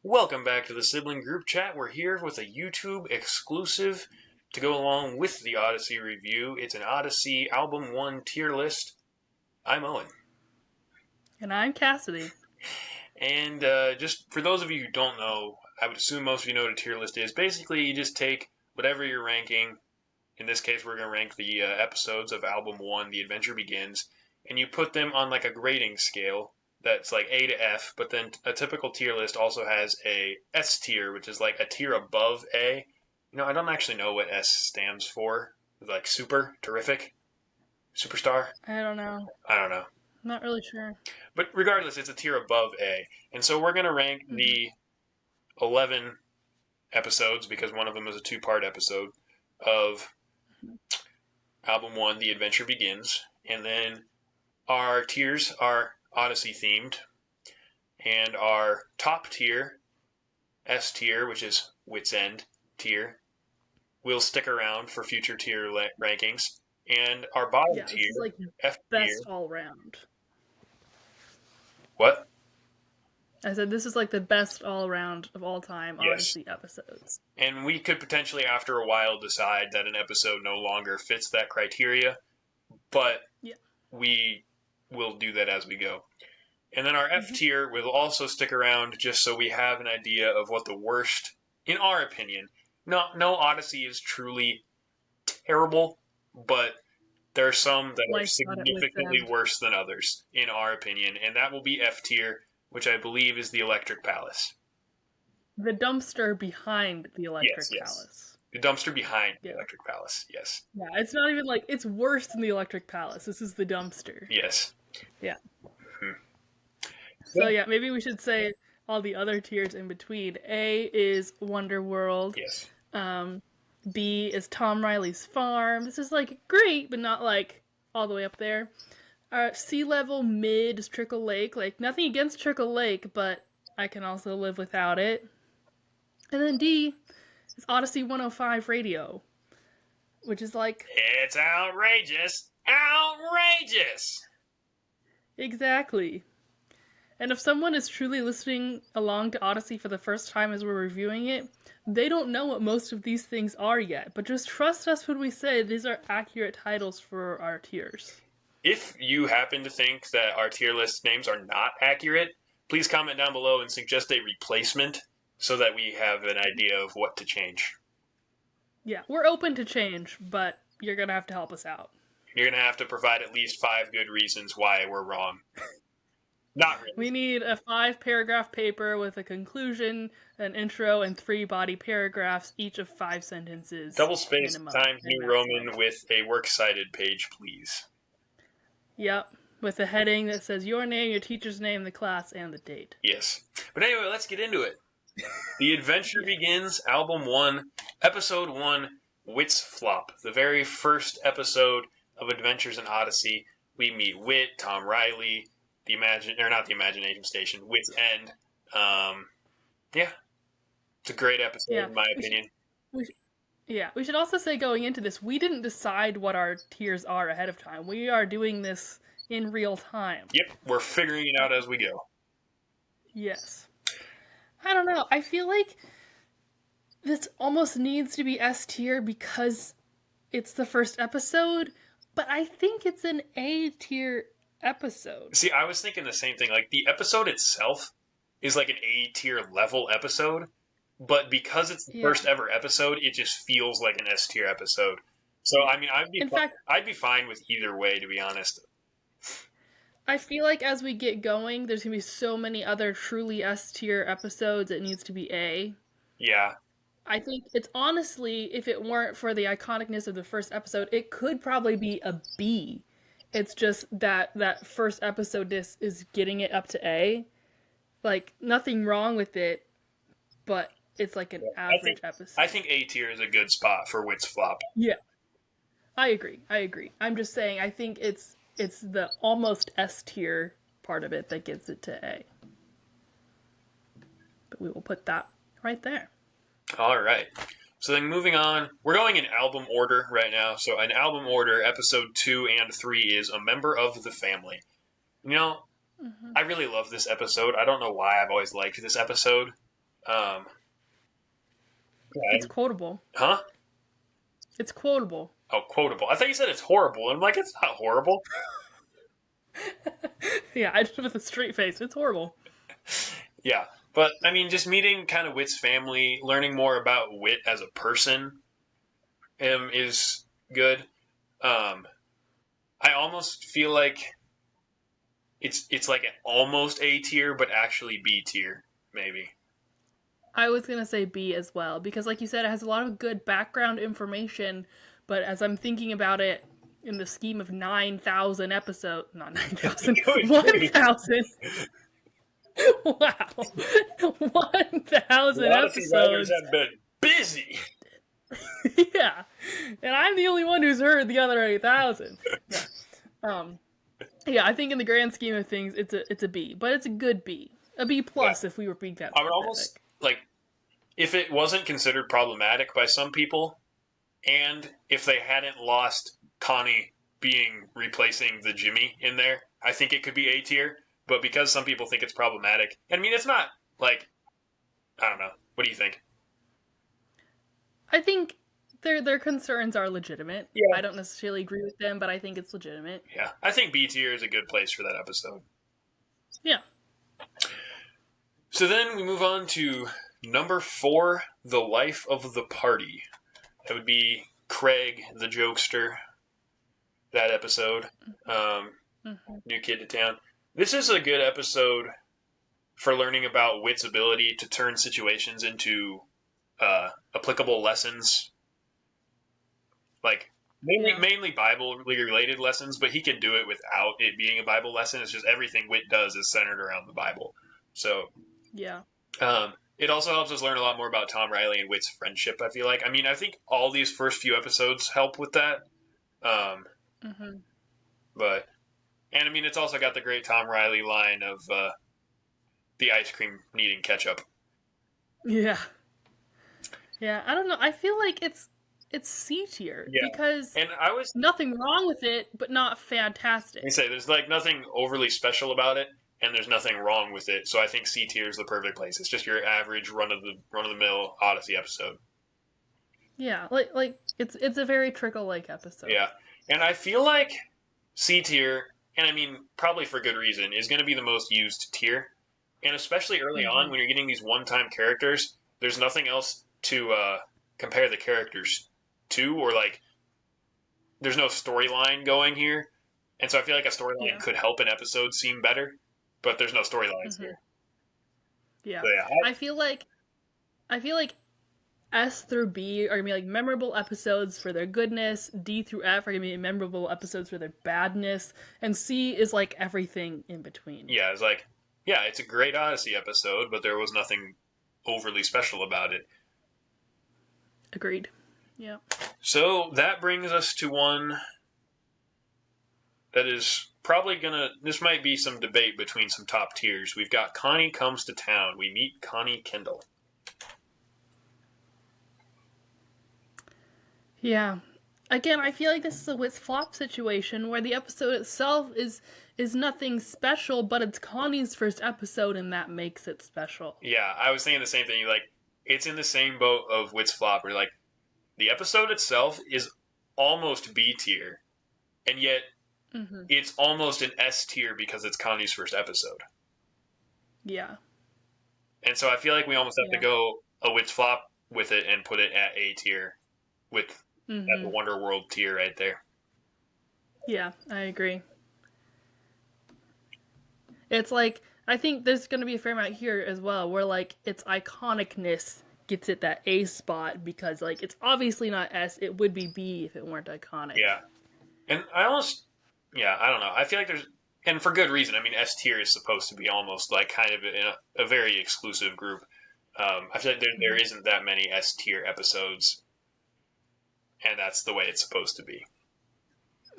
Welcome back to the Sibling Group Chat. We're here with a YouTube exclusive to go along with the Odyssey review. It's an Odyssey Album 1 tier list. I'm Owen. And I'm Cassidy. And just for those of you who don't know, I would assume most of you know what a tier list is. Basically, you just take whatever you're ranking. In this case, we're going to rank the episodes of Album 1, The Adventure Begins, and you put them on like a grading scale. That's like A to F, but then a typical tier list also has a S tier, which is like a tier above A. You know, I don't actually know what S stands for. Like super, terrific, superstar? I don't know. I don't know. I'm not really sure. But regardless, it's a tier above A. And so we're going to rank the 11 episodes, because one of them is a two-part episode, of Album 1, The Adventure Begins. And then our tiers are Odyssey themed, and our top tier, S tier, which is Wits End tier, will stick around for future tier rankings, and our bottom tier, this is like F best tier. all round. What? I said this is like the best all round of all time Odyssey episodes. And we could potentially, after a while, decide that an episode no longer fits that criteria, but we will do that as we go. And then our F tier will also stick around just so we have an idea of what the worst, in our opinion. No Odyssey is truly terrible, but there are some that are significantly worse than others, in our opinion. And that will be F tier, which I believe is the Electric Palace. The dumpster behind the Electric Palace. The dumpster behind the Electric Palace, yes. Yeah, it's not even like, it's worse than the Electric Palace. This is the dumpster. Yes. Yeah. So yeah, maybe we should say all the other tiers in between. A is Wonderworld. Yes. B is Tom Riley's Farm. This is like great, but not like all the way up there. Sea Level mid is Trickle Lake. Like nothing against Trickle Lake, but I can also live without it. And then D is Odyssey 105 Radio, which is like, it's outrageous. Outrageous! Exactly. And if someone is truly listening along to Odyssey for the first time as we're reviewing it, they don't know what most of these things are yet. But just trust us when we say these are accurate titles for our tiers. If you happen to think that our tier list names are not accurate, please comment down below and suggest a replacement so that we have an idea of what to change. Yeah, we're open to change, but you're going to have to help us out. You're going to have to provide at least 5 good reasons why we're wrong. Not really. We need a 5-paragraph paper with a conclusion, an intro, and 3 body paragraphs, each of 5 sentences. Double space times New Roman with a works cited page, please. Yep, with a heading that says your name, your teacher's name, the class, and the date. Yes. But anyway, let's get into it. The Adventure Begins, Album 1, Episode 1, Wits Flop. The very first episode of Adventures in Odyssey. We meet Wit, Tom Riley, not the Imagination Station, Wits End. Yeah. It's a great episode, in my opinion. We should also say going into this, we didn't decide what our tiers are ahead of time. We are doing this in real time. Yep, we're figuring it out as we go. Yes. I don't know. I feel like this almost needs to be S tier because it's the first episode, but I think it's an A tier episode. See, I was thinking the same thing. Like, the episode itself is like an A tier level episode, but because it's the first ever episode, it just feels like an S tier episode. So, I mean, I'd be fine with either way, to be honest. I feel like as we get going, there's going to be so many other truly S tier episodes, it needs to be A. Yeah. I think it's honestly, if it weren't for the iconicness of the first episode, it could probably be a B. It's just that first episode is getting it up to A. Like, nothing wrong with it, but it's like an average episode. I think A tier is a good spot for Wits Flop. Yeah. I agree. I'm just saying, I think it's the almost S tier part of it that gets it to A. But we will put that right there. All right. So then moving on, we're going in album order right now. So in album order, episode 2 and 3 is A Member of the Family. You know, I really love this episode. I don't know why I've always liked this episode. It's quotable. Huh? It's quotable. Oh, quotable. I thought you said it's horrible. I'm like, it's not horrible. Yeah, I just with a straight face. It's horrible. Yeah, but I mean, just meeting kind of Wit's family, learning more about Wit as a person, is good. I almost feel like it's like an almost A tier, but actually B tier, maybe. I was gonna say B as well because, like you said, it has a lot of good background information. But as I'm thinking about it in the scheme of 9,000 episodes, not 9,000, 1,000. Wow, 1,000 The Odyssey writers episodes. have been busy. Yeah, and I'm the only one who's heard the other 8,000. Yeah, I think in the grand scheme of things, it's a B, but it's a good B, a B plus if we were being that specific. I would almost like if it wasn't considered problematic by some people, and if they hadn't lost Connie being replacing the Jimmy in there, I think it could be A tier. But because some people think it's problematic, I mean, it's not like, I don't know. What do you think? I think their concerns are legitimate. Yeah. I don't necessarily agree with them, but I think it's legitimate. Yeah, I think B tier is a good place for that episode. Yeah. So then we move on to number 4, The Life of the Party. That would be Craig, the jokester, that episode. New kid to town. This is a good episode for learning about Wit's ability to turn situations into applicable lessons. Like, mainly Bible-related lessons, but he can do it without it being a Bible lesson. It's just everything Wit does is centered around the Bible. So, yeah. It also helps us learn a lot more about Tom Riley and Wit's friendship, I feel like. I mean, I think all these first few episodes help with that. But, and I mean, it's also got the great Tom Riley line of the ice cream needing ketchup. Yeah. Yeah, I don't know. I feel like it's C tier because and I was nothing wrong with it, but not fantastic. I say there's like nothing overly special about it, and there's nothing wrong with it. So I think C tier is the perfect place. It's just your average run of the mill Odyssey episode. Yeah, like it's a very trickle-like episode. Yeah, and I feel like C tier, and I mean probably for good reason, is going to be the most used tier, and especially early on when you're getting these one-time characters, there's nothing else to compare the characters to, or like there's no storyline going here, and so I feel like a storyline could help an episode seem better, but there's no storylines here. Yeah, so I feel like S through B are gonna be like memorable episodes for their goodness. D through F are gonna be memorable episodes for their badness, and C is like everything in between. Yeah, it's like it's a great Odyssey episode, but there was nothing overly special about it. Agreed. Yeah. So that brings us to one that is probably this might be some debate between some top tiers. We've got Connie Comes to Town. We meet Connie Kendall. Yeah. Again, I feel like this is a Wit's flop situation where the episode itself is nothing special, but it's Connie's first episode and that makes it special. Yeah, I was thinking the same thing. Like, it's in the same boat of Wit's flop where like the episode itself is almost B tier, and yet it's almost an S tier because it's Connie's first episode. Yeah. And so I feel like we almost have to go a Wit's flop with it and put it at A tier with that Wonder World tier right there. Yeah, I agree. It's like, I think there's going to be a fair amount here as well where like its iconicness gets it that A spot because like it's obviously not S, it would be B if it weren't iconic. Yeah. And I don't know. I feel like there's, and for good reason. I mean, S tier is supposed to be almost like kind of in a very exclusive group. I feel like there isn't that many S tier episodes, and that's the way it's supposed to be.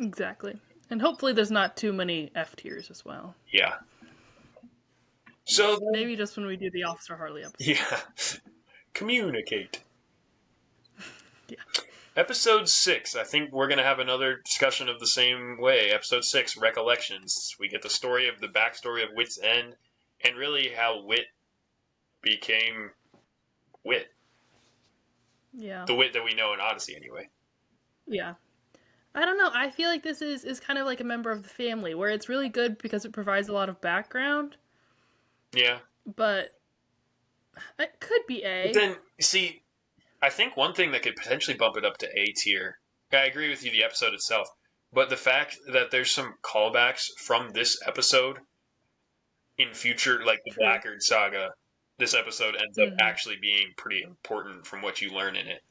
Exactly. And hopefully there's not too many F tiers as well. Yeah. So maybe just when we do the Officer Harley episode. Yeah. Communicate. Yeah. Episode 6. I think we're going to have another discussion of the same way. Episode 6, Recollections. We get the story of the backstory of Wit's End and really how Wit became wit. Yeah. The wit that we know in Odyssey, anyway. Yeah. I don't know. I feel like this is kind of like a member of the family, where it's really good because it provides a lot of background. Yeah. But it could be But A. then, see, I think one thing that could potentially bump it up to A tier, I agree with you, the episode itself, but the fact that there's some callbacks from this episode in future, like the True. Blackguard saga, this episode ends up actually being pretty important from what you learn in it.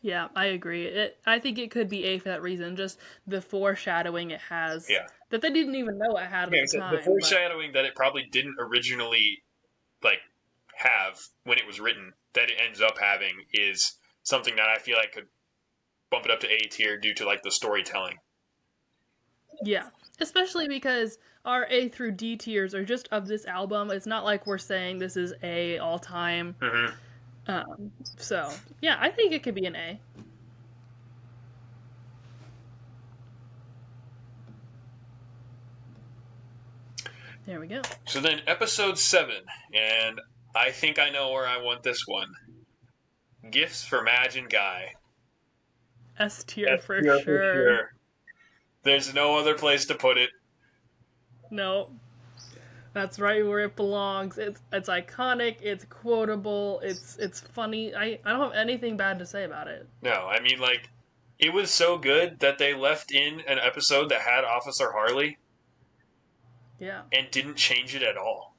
Yeah, I agree. I think it could be A for that reason, just the foreshadowing it has. Yeah. That they didn't even know it had at the time. The foreshadowing that it probably didn't originally, like, have when it was written, that it ends up having is something that I feel like could bump it up to A tier due to, like, the storytelling. Yeah, especially because our A through D tiers are just of this album. It's not like we're saying this is A all time. Mm-hmm. So, yeah, I think it could be an A. There we go. So then episode 7, and I think I know where I want this one. Gifts for Madge and Guy. S tier for sure. There's no other place to put it. No. That's right where it belongs. It's iconic, it's quotable, it's funny. I don't have anything bad to say about it. No, I mean, like, it was so good that they left in an episode that had Officer Harley. Yeah. And didn't change it at all.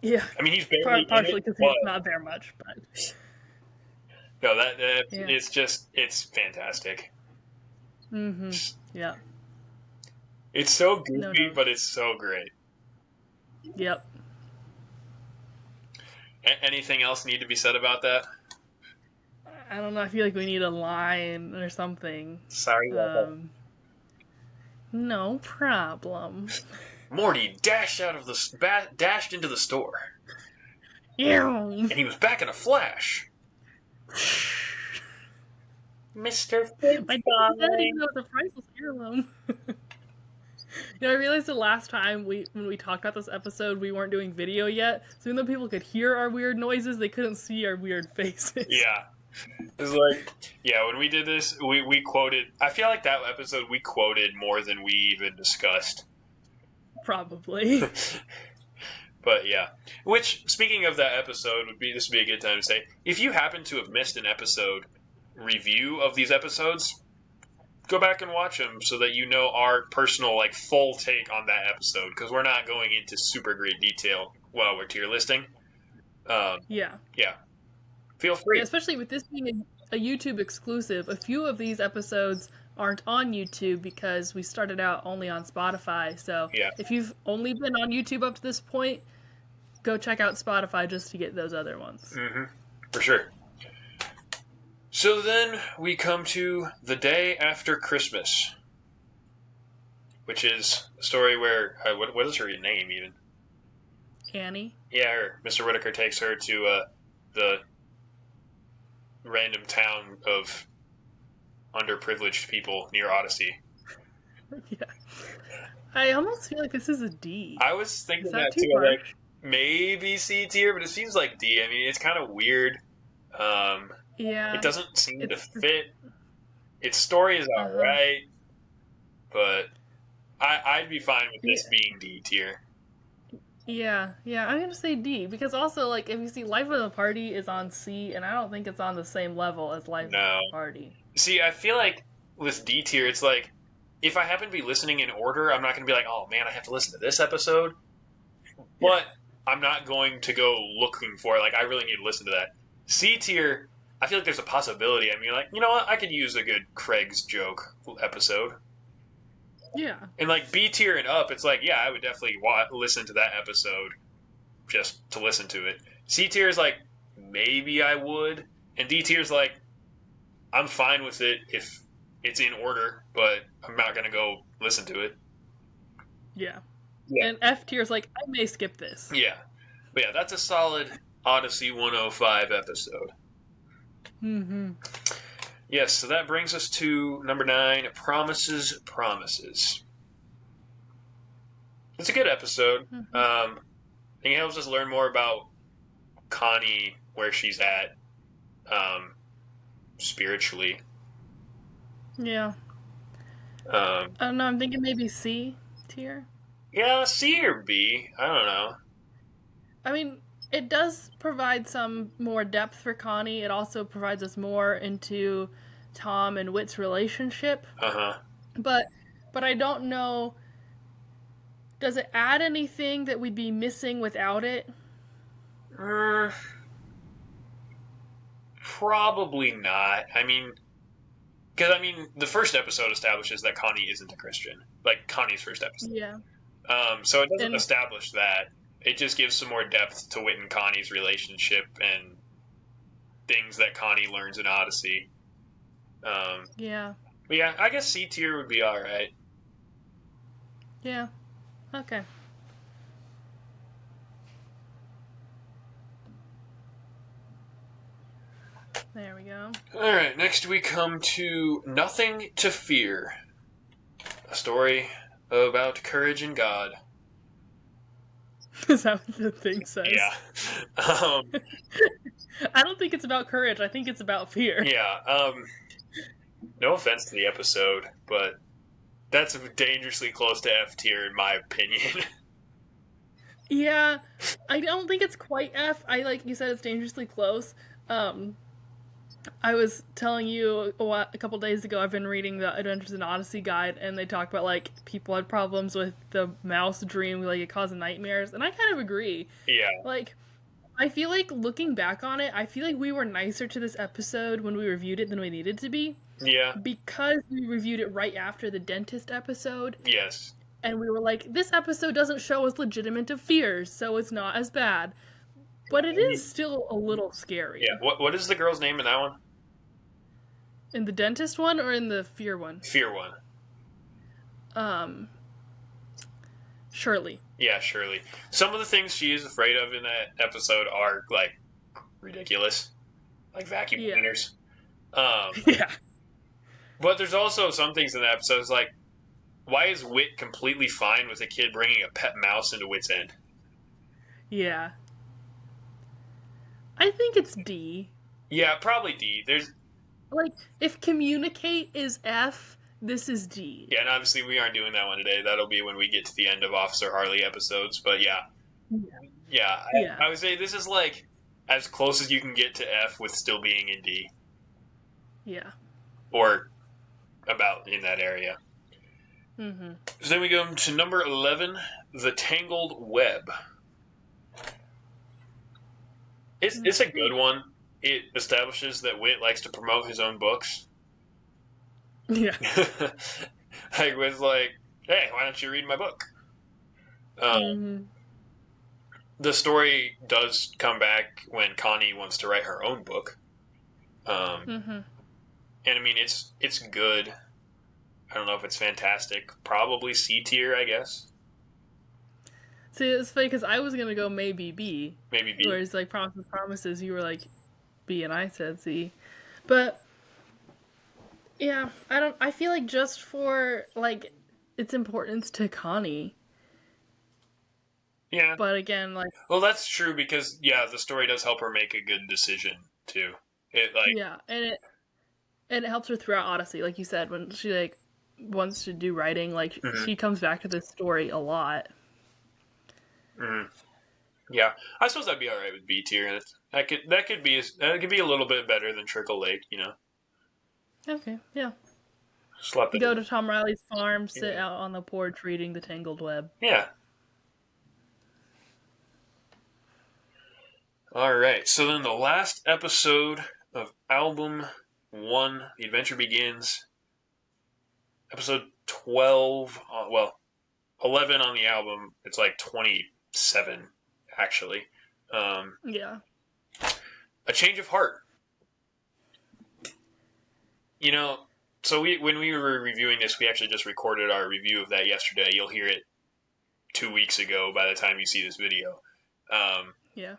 Yeah. I mean, he's barely partially because he's not there much, but no, it's just, it's fantastic. Mm-hmm. Yeah. It's so goofy, but it's so great. Yep. Anything else need to be said about that? I don't know. I feel like we need a line or something. Sorry about that. No problem. Morty dashed into the store. Yeah. And he was back in a flash. Mr. Fitz, my dad didn't even know it was a priceless heirloom. I realized the last time when we talked about this episode, we weren't doing video yet. So even though people could hear our weird noises, they couldn't see our weird faces. Yeah. It's like, yeah, when we did this, we quoted, I feel like that episode we quoted more than we even discussed. Probably. But yeah. Which, speaking of that episode, this would be a good time to say, if you happen to have missed an episode review of these episodes, go back and watch them so that you know our personal, like, full take on that episode, because we're not going into super great detail while we're tier listing. Yeah. Feel free. Yeah, especially with this being a YouTube exclusive, a few of these episodes aren't on YouTube because we started out only on Spotify. So if you've only been on YouTube up to this point, go check out Spotify just to get those other ones. Mm-hmm. For sure. So then we come to The Day After Christmas, which is a story where, what is her name even? Annie? Yeah, Mr. Whitaker takes her to the random town of underprivileged people near Odyssey. Yeah. I almost feel like this is a D. I was thinking that too. Like, maybe C tier, but it seems like D. I mean, it's kind of weird. Yeah. It doesn't seem to fit. Its story is alright, but I'd be fine with this being D tier. Yeah, I'm gonna say D, because also, like, if you see Life of the Party is on C, and I don't think it's on the same level as Life of the Party. See, I feel like with D tier, it's like, if I happen to be listening in order, I'm not gonna be like, oh man, I have to listen to this episode. But I'm not going to go looking for it, like, I really need to listen to that. C tier, I feel like there's a possibility. I mean, like, you know what, I could use a good Craig's joke episode. Yeah. And, like, B tier and up, it's like, yeah, I would definitely listen to that episode just to listen to it. C tier is like, maybe I would. And D tier is like, I'm fine with it if it's in order, but I'm not going to go listen to it. Yeah. And F tier is like, I may skip this. Yeah. But yeah, that's a solid Odyssey 105 episode. Mm-hmm. Yes, so that brings us to number 9, Promises. It's a good episode. Mm-hmm. I think it helps us learn more about Connie where she's at spiritually. Yeah. I don't know. I'm thinking maybe C tier. Yeah, C or B. I don't know. I mean, it does provide some more depth for Connie. It also provides us more into Tom and Whit's relationship. Uh-huh. But I don't know. Does it add anything that we'd be missing without it? Probably not. I mean, because the first episode establishes that Connie isn't a Christian. Like Connie's first episode. Yeah. So it doesn't establish that. It just gives some more depth to Whit and Connie's relationship and things that Connie learns in Odyssey. Yeah. But yeah, I guess C tier would be all right. Yeah. Okay. There we go. All right, next we come to Nothing to Fear, a story about courage and God. Is that what the thing says? Yeah. I don't think it's about courage. I think it's about fear. Yeah. No offense to the episode, but that's dangerously close to F tier in my opinion. Yeah, I don't think it's quite F. Like you said, it's dangerously close. I was telling you a couple days ago, I've been reading the Adventures in Odyssey guide, and they talk about, like, people had problems with the mouse dream, like, it causing nightmares, and I kind of agree. Yeah. Like, I feel like, looking back on it, I feel like we were nicer to this episode when we reviewed it than we needed to be. Yeah. Because we reviewed it right after the dentist episode. Yes. And we were like, this episode doesn't show us legitimate fears, so it's not as bad. But it is still a little scary. Yeah. What is the girl's name in that one? In the dentist one or in the fear one? Fear one. Shirley. Yeah, Shirley. Some of the things she is afraid of in that episode are, like, ridiculous. Like vacuum cleaners. Yeah. But there's also some things in the episodes, like, why is Whit completely fine with a kid bringing a pet mouse into Whit's End? Yeah. I think it's D. Yeah, probably D. There's... Like, if communicate is F, this is D. Yeah, and obviously we aren't doing that one today. That'll be when we get to the end of Officer Harley episodes, but yeah. Yeah. I would say this is, like, as close as you can get to F with still being in D. Yeah. Or about in that area. Mm-hmm. So then we go to number 11, The Tangled Web. It's a good one. It establishes that Whit likes to promote his own books. Yeah. Like, with like, hey, why don't you read my book? The story does come back when Connie wants to write her own book. And I mean, it's good. I don't know if it's fantastic. Probably C tier, I guess. See, it's funny because I was gonna go maybe B. Maybe B. Whereas, like, Promises, you were like B and I said C. But yeah, I feel like just for, like, its importance to Connie. Yeah. But again, like... Well, that's true because, yeah, the story does help her make a good decision, too. Yeah, and it helps her throughout Odyssey, like you said, when she, like, wants to do writing, like, she comes back to this story a lot. Yeah, I suppose that'd be alright with B tier. That could be a little bit better than Trickle Lake, you know. Okay, yeah. Slept Go to Tom Riley's farm, sit out on the porch reading The Tangled Web. Yeah. Alright, so then the last episode of Album 1, The Adventure Begins, episode 12, 11 on the album, it's like 27, actually. Yeah. A Change of Heart. You know, so when we were reviewing this, we actually just recorded our review of that yesterday. You'll hear it 2 weeks ago by the time you see this video. Yeah.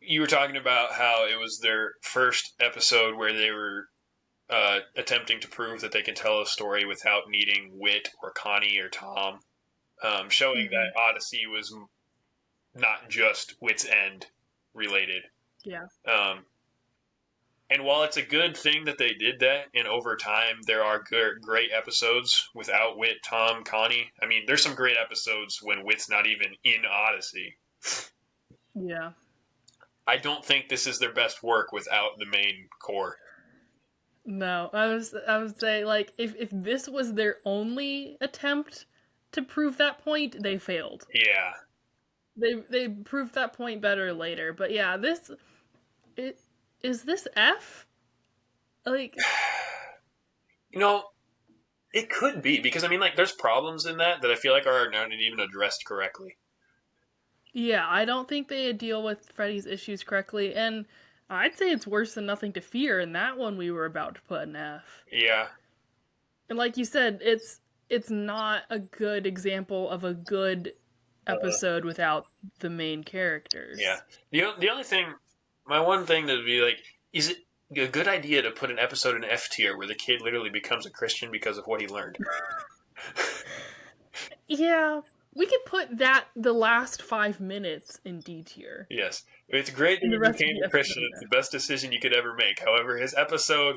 You were talking about how it was their first episode where they were attempting to prove that they can tell a story without needing Whit or Connie or Tom, showing that Odyssey was not just Whit's End related. Yeah. And while it's a good thing that they did that, and over time there are great episodes without Wit, Tom, Connie. I mean, there's some great episodes when Wit's not even in Odyssey. Yeah. I don't think this is their best work without the main core. No, I would say, like, if this was their only attempt to prove that point, they failed. Yeah. They proved that point better later, but yeah, is this F? Like, It could be, because I mean, like, there's problems in that I feel like are not even addressed correctly. yeah, I don't think they deal with Freddy's issues correctly, and I'd say it's worse than Nothing to Fear, and that one we were about to put an F. Yeah. And like you said, it's not a good example of a good episode without the main characters. Yeah. The only thing, my one thing that would be like, is it a good idea to put an episode in F tier where the kid literally becomes a Christian because of what he learned? Yeah, we could put the last 5 minutes in D tier. Yes. It's great that he became a Christian. It's the best decision you could ever make. However, his episode,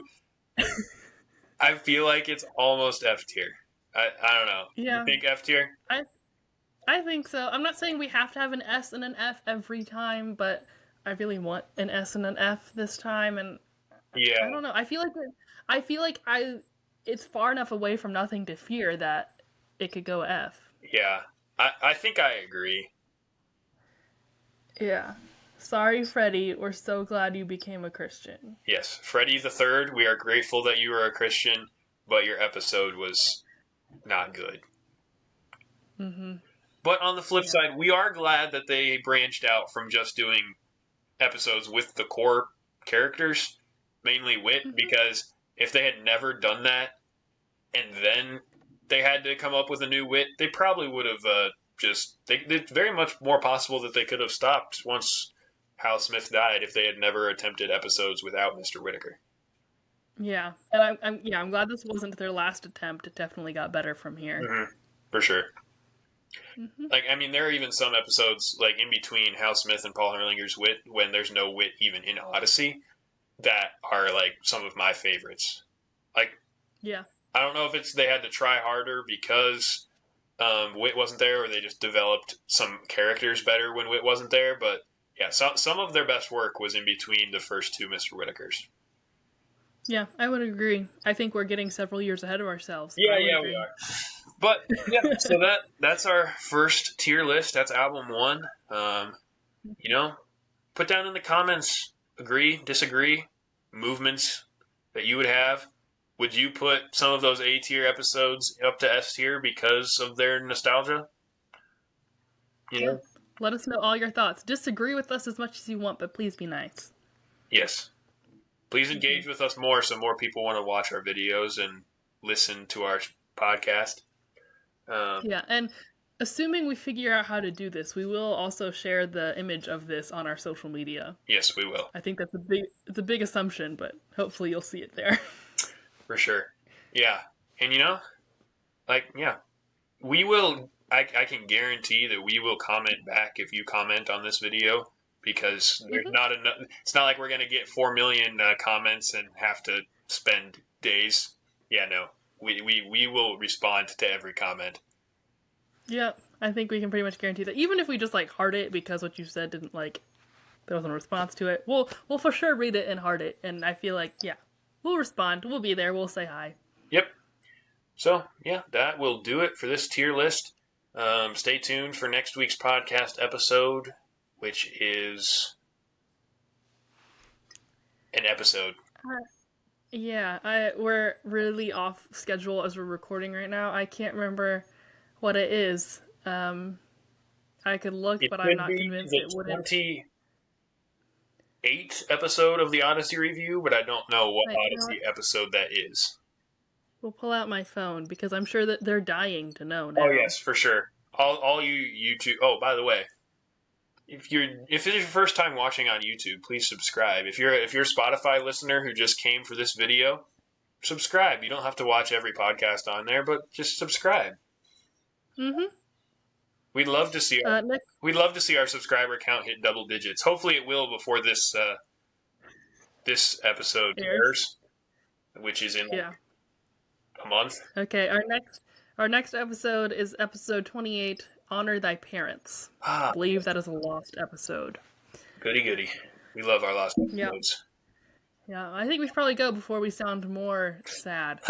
I feel like it's almost F tier. I don't know. Yeah. You think F tier? I think so. I'm not saying we have to have an S and an F every time, but I really want an S and an F this time, and yeah, I don't know. I feel like it's far enough away from Nothing to Fear that it could go F. Yeah, I think I agree. Yeah. Sorry, Freddy. We're so glad you became a Christian. Yes, Freddy the Third. We are grateful that you were a Christian, but your episode was not good. Mm-hmm. But on the flip side, we are glad that they branched out from just doing episodes with the core characters, mainly Wit, because if they had never done that and then they had to come up with a new Wit, they probably would have it's very much more possible that they could have stopped once Hal Smith died if they had never attempted episodes without Mr. Whitaker. Yeah, and I'm glad this wasn't their last attempt. It definitely got better from here. Mm-hmm. For sure. Mm-hmm. Like, I mean, there are even some episodes, like, in between Hal Smith and Paul Herlinger's Wit, when there's no Wit even in Odyssey, that are, like, some of my favorites. Like, yeah, I don't know if it's they had to try harder because Wit wasn't there, or they just developed some characters better when Wit wasn't there, but yeah, some of their best work was in between the first two Mr. Whitakers. Yeah, I would agree. I think we're getting several years ahead of ourselves. Yeah, we are. But yeah, so that's our first tier list. That's album 1. Put down in the comments, agree, disagree, movements that you would have. Would you put some of those A tier episodes up to S tier because of their nostalgia? Yeah. Let us know all your thoughts. Disagree with us as much as you want, but please be nice. Yes. Please engage with us more so more people want to watch our videos and listen to our podcast. Yeah, and assuming we figure out how to do this, we will also share the image of this on our social media. Yes, we will. I think that's a big assumption, but hopefully you'll see it there. For sure. Yeah. And we will, I can guarantee that we will comment back if you comment on this video, because there's not enough, it's not like we're going to get 4 million comments and have to spend days. Yeah, no. We will respond to every comment. Yeah, I think we can pretty much guarantee that. Even if we just heart it because what you said there wasn't a response to it, we'll for sure read it and heart it. And I feel like, we'll respond. We'll be there. We'll say hi. Yep. So, that will do it for this tier list. Stay tuned for next week's podcast episode, which is an episode. We're really off schedule as we're recording right now. I can't remember what it is. I could look, but I'm not convinced it wouldn't. 28th episode of the Odyssey review, but I don't know what Odyssey episode that is. We'll pull out my phone because I'm sure that they're dying to know now. Oh yes, for sure. All you YouTube. Oh, by the way, if it's your first time watching on YouTube, please subscribe. If you're a Spotify listener who just came for this video, subscribe. You don't have to watch every podcast on there, but just subscribe. We'd love to see we'd love to see our subscriber count hit double digits. Hopefully, it will before this this episode airs, which is in a month. Okay, our next episode is episode 28. Honor thy parents. I believe that is a lost episode. Goody. We love our lost episodes. Yeah, I think we should probably go before we sound more sad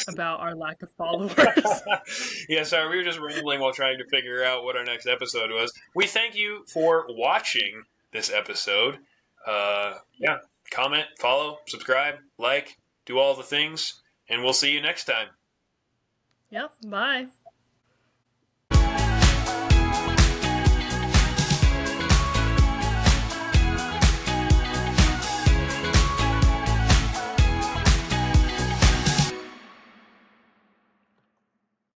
about our lack of followers. Yeah, sorry, we were just rambling while trying to figure out what our next episode was. We thank you for watching this episode. Comment, follow, subscribe, like, do all the things, and we'll see you next time. Yep, bye.